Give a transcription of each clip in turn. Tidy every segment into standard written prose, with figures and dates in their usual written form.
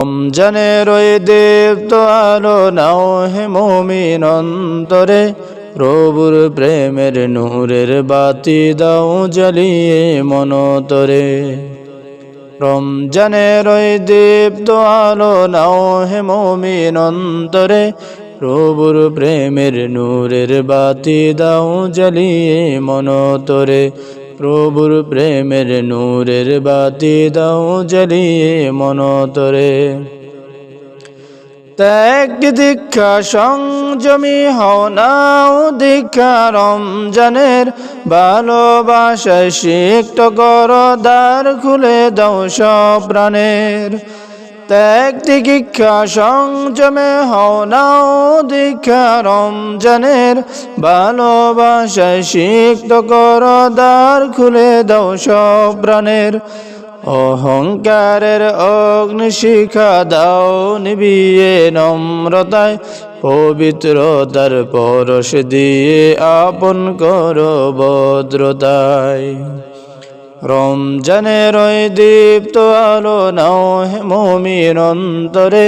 রমজানের ওই দীপ্ত আলো নাও হে মুমিন অন্তরে, প্রভুর প্রেমের নূরের বাতি দাও জ্বালিয়ে মনতরে। রমজানের ওই দীপ্ত আলো নাও হে মুমিন অন্তরে, প্রভুর প্রেমের নূরের বাতি দাও জ্বালিয়ে মনতরে। প্রভুর প্রেমের নূরের বাতি দাও জ্বালিয়ে মনতরে। ত্যাগ দীক্ষা সংযমী হও নাও দীক্ষা রমজানের, ভালোবাসায় সিক্ত কর দ্বার খুলে দাও সব প্রাণের। ত্যাগ দীক্ষা সংযমে হও নাও দীক্ষা রমজানের, ভালোবাসায় সিক্ত কর দ্বার খুলে দাও সব প্রাণের। অহংকারের অগ্নিশিখা দাও নিভিয়ে নম্রতায়, পবিত্রতার পরশ দিয়ে আপন করো ভদ্রতায়। রমজানের ওই দীপ্ত আলো নাও হে মুমিন অন্তরে,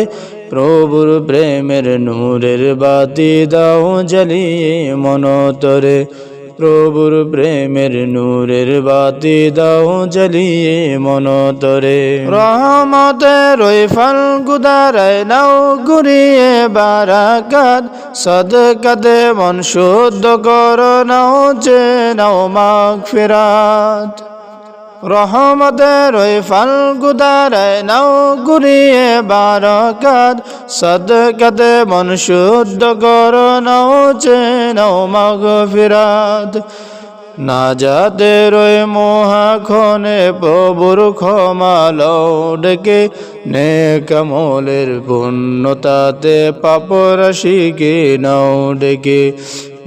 প্রভুর প্রেমের নূরের বাতি দাও জ্বালিয়ে মনতরে। প্রভুর প্রেমের নূরের বাতি দাও জ্বালিয়ে মনতরে। রহমতের ওই ফাল্গুদারায় নাও ঘুরিয়ে বারাকাত, সদকাতে মন শুদ্ধ কর নাও যে নাও মাগফিরাত। রহমতের ওই ফাল্গুদারায় নাও ঘুরিয়ে বারাকাত, সদকাতে মন শুদ্ধ কর নাও যে নাও মাগফিরাত। নাজাতের ওই মহাক্ষণে প্রভুর ক্ষমা লও ডেকে, নেক আমলের পুণ্যতাতে পাপ রাশিকে নাও ডেকে।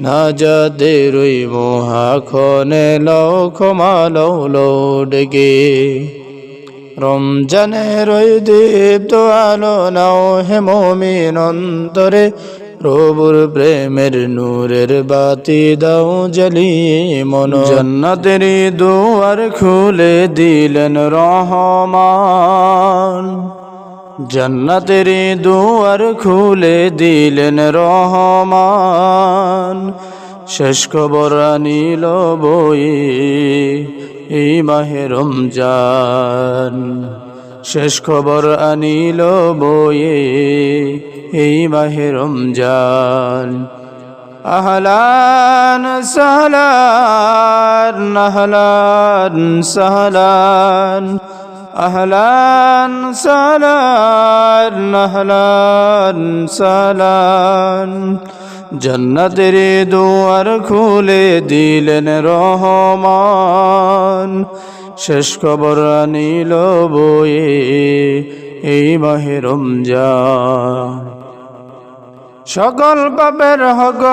নাজাতের ওই মহাক্ষণে লও ক্ষমা লও লও ডেকে। রমজানের ওই দীপ্ত আলো নাও হে মুমিন অন্তরে, প্রভুর প্রেমের নূরের বাতি দাও জ্বালিয়ে মন। জান্নাতের দুয়ার খুলে দিলেন রহমান, জান্নাতের দুয়ার খুলে দিলেন রহমান। শেষ খবর আনিল বয়ে এই মাহে রমজান, শেষ খবর আনিল বয়ে এই মাহে রমজান। আহলান সাহলান আহলান সাহলান, আহলান সাহলান আহলান সাহলান। জান্নাতের দুয়ার খুলে দিলেন রহমান, শেষ খবর আনিল বয়ে এই মাহে রমজান। সকল পাপের হক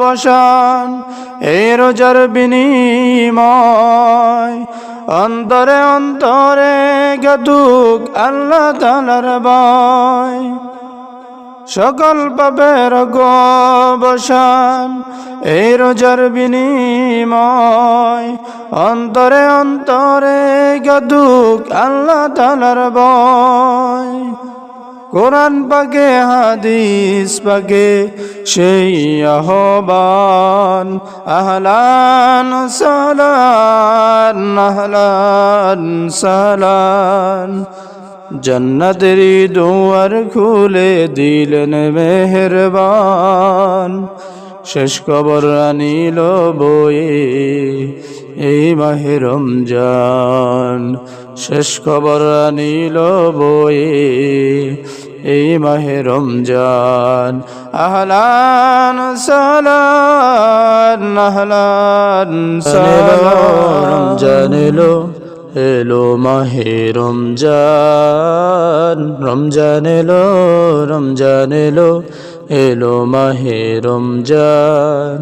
বসান এই রোজার বিনিময়, অন্তরে অন্তরে গাতুক আল্লাহ তাআলার ভয়। সকল পাপের হক বসান এই রোজার বিনিময়, অন্তরে অন্তরে গাতুক আল্লাহ তাআলার ভয়। কোরআন পাকে হাদিস পাকে সেই আহ্বান, আহলান সাহলান আহলান সাহলান। জান্নাতের দুয়ার খুলে দিলেন মেহেরবান, শেষ খবর আনিল বয়ে এই মাহে রমজান। শেষ খবর আনিল বয়ে এই মাহে রমজান। আহলান সাহলান আহলান সাহলান। রমজান এলো এলো মাহে রমজান, রমজান এলো রমজান এলো এলো মাহে রমজান।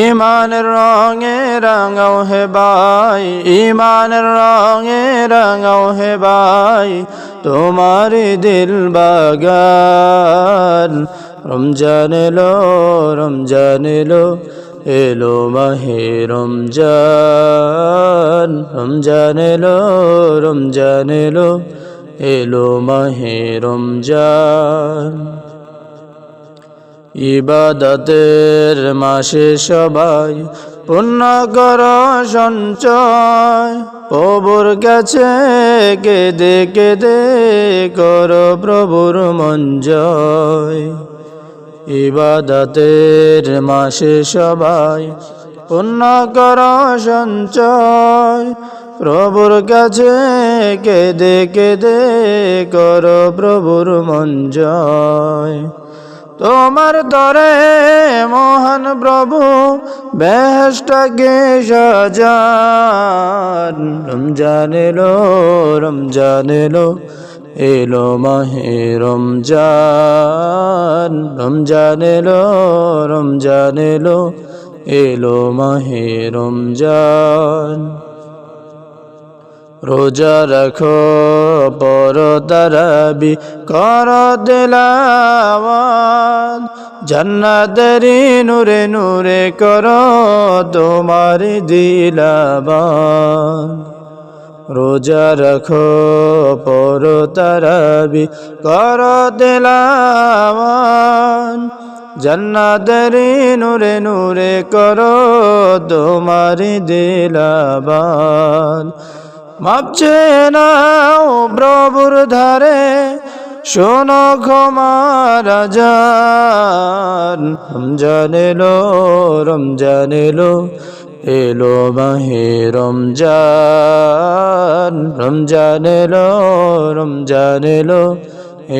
ইমানের রঙে রাঙাও হে ভাই, ইমানের রঙে রাঙাও হে ভাই, তোমার দিল বাগান। রমজান এলো রমজান এলো এলো মাহে রমজান, রমজান এলো রমজান এলো এলো মাহে রমজান। ইবাদতের মাসে সবাই পুণ্য কর সঞ্চয়, প্রভুর কাছে কেঁদে কেঁদে কর প্রভুর মন জয়। ইবাদতের মাসে সবাই পুণ্য কর সঞ্চয়, প্রভুর কাছে কেঁদে কেঁদে কর প্রভুর মন জয়। তোমার তরে মহান প্রভু বেহেশতকে সাজান। রমজান এলো, রমজান এলো, এলো মাহে রমজান। রমজান এলো, রমজান এলো, এলো মাহে রমজান। রোজা রাখো পর তারাবি কর তেলাওয়াত, জান্নাতেরি নূরে নূরে কর তোমার দিলাবাত। রোজা রাখো পর তারাবি কর তেলাওয়াত, জান্নাতেরি নূরে নূরে কর তোমার দিলাবাত। মাপছে নাও প্রভুর ধারে শোনো ক্ষমার আযান। রমজান এলো, রমজান এলো, এলো মাহে রমজান। রমজান এলো, রমজান এলো,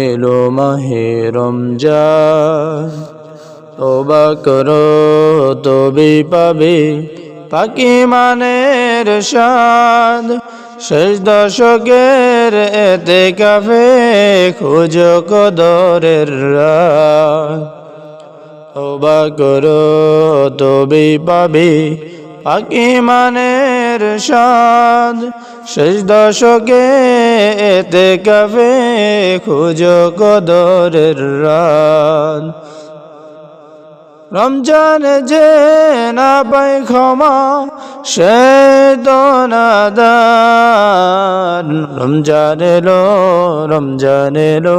এলো মাহে রমজান। তওবা করো তবে পাবে পাকি মানের শাদ, শেষ দশকের এতেকাফে খুঁজো কদরের রাত। তওবা করো তবে পাবে পাকি মানের শাদ, শেষ দশকে এতেকাফে খুঁজো কদরের রাত। রমজান যে না পায় ক্ষমা সে তো নাদান। রমজান এলো, রমজান এলো,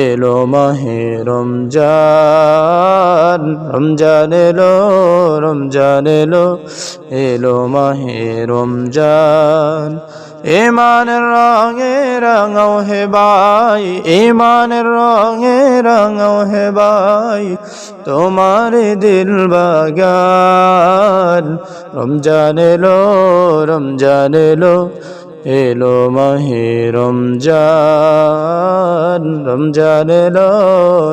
এলো মাহে রমজান। রমজান এলো, রমজান এলো, এলো মাহে রমজান। ইমানের রঙে রাঙাও হে ভাই, ইমানের রঙে রাঙাও হে ভাই তোমার দিল বাগান। রমজান এলো, রমজান এলো, এলো মাহে রমজান। রমজান এলো,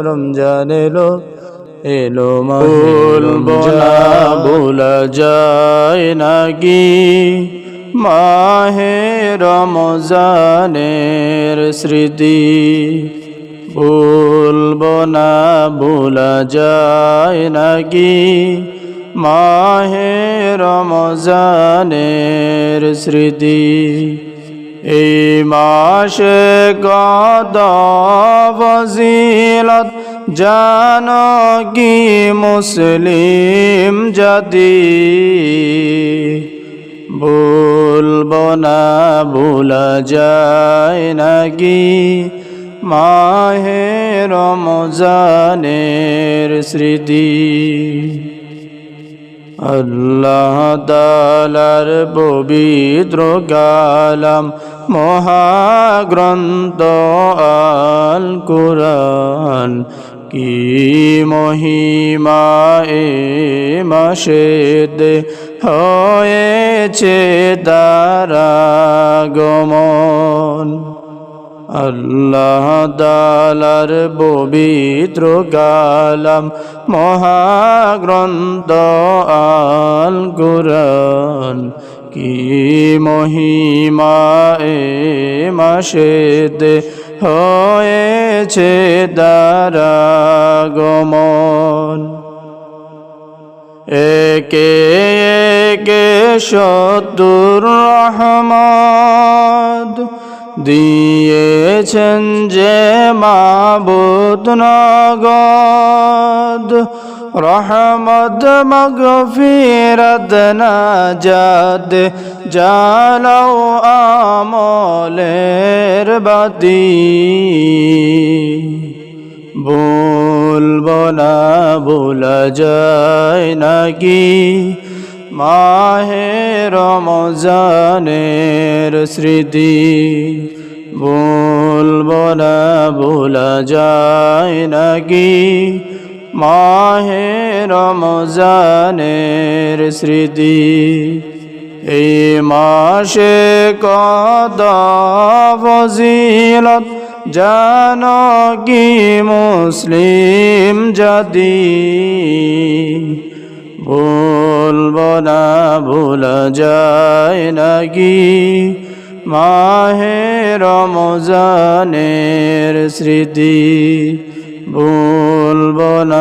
রমজান এলো, এলো মাহে রমজান। ভোলা যায় নাকি মাহে রমজানের স্মৃতি, ভুলবো না ভোলা যায় নাকি মাহে রমজানের স্মৃতি। এই মাসে কত ফজিলত জানো কি মুসলিম জাতি, ভুলবো না ভোলা যায় নাকি মাহে রমজানের স্মৃতি। আল্লাহ তাআলার পবিত্র কালাম মহাগ্রন্থ আল কুরআন, কি মহিমা এ মাসেতে হয়েছে তার আগমন। আল্লাহ তাআলার পবিত্র কালাম মহাগ্রন্থ আল কুরআন, কি মহিমা এ মাসেতে হয়েছে তার আগমন। একে একে সত্তুর রহমত দিয়েছেন যে মাবুদ নগদ, রহমত মগফিরত নাজাত জ্বালাও আমলের বাতি বলবো না ভোলা যায় নাকি মাহে রমজানের স্মৃতি বলবো না ভোলা যায় নাকি মাহে রমজানের স্মৃতি এই মাসে কত ফজিলত জানো কি মুসলিম জাতি বলবো না ভোলা যায় নাকি মাহে রমজানের স্মৃতি বলবো না।